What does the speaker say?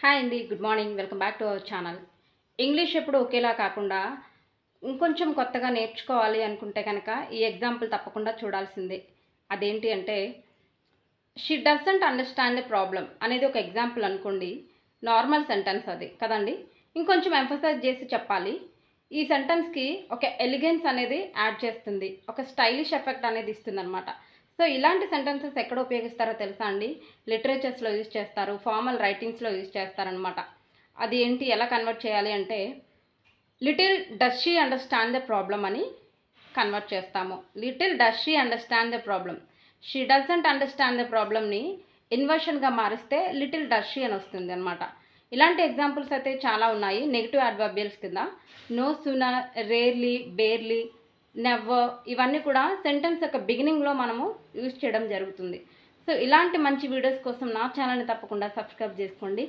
Hi అండి, good morning. Welcome back to our channel. English ఎప్పుడు ఒకేలా కాకుండా ఇంకొంచెం కొత్తగా నేర్చుకోవాలి అనుకుంటే కనుక ఈ ఎగ్జాంపుల్ తప్పకుండా చూడాల్సిందే. అదేంటి అంటే, she doesn't understand the problem అనేది ఒక ఎగ్జాంపుల్ అనుకోండి. నార్మల్ సెంటెన్స్ అది కదండి. ఇంకొంచెం ఎంఫసైజ్ చేసి చెప్పాలి. ఈ సెంటెన్స్కి ఒక ఎలిగెన్స్ అనేది యాడ్ చేస్తుంది, ఒక స్టైలిష్ ఎఫెక్ట్ అనేది ఇస్తుంది అనమాట. సో ఇలాంటి సెంటెన్సెస్ ఎక్కడ ఉపయోగిస్తారో తెలుసా అండి? లిటరేచర్స్లో యూజ్ చేస్తారు, ఫార్మల్ రైటింగ్స్లో యూజ్ చేస్తారనమాట. అది ఏంటి, ఎలా కన్వర్ట్ చేయాలి అంటే, little does she understand the problem అని కన్వర్ట్ చేస్తాము. Little does she understand the problem. She doesn't understand the ప్రాబ్లమ్ని ఇన్వర్షన్గా మారిస్తే లిటిల్ డస్ షీ అని వస్తుంది అనమాట. ఇలాంటి ఎగ్జాంపుల్స్ అయితే చాలా ఉన్నాయి నెగిటివ్ అడ్వర్బియల్స్ కింద. No sooner, rarely, barely, never, ఇవన్నీ కూడా సెంటెన్స్ యొక్క బిగినింగ్లో మనము యూజ్ చేయడం జరుగుతుంది. సో ఇలాంటి మంచి వీడియోస్ కోసం నా ఛానల్ని తప్పకుండా సబ్స్క్రైబ్ చేసుకోండి.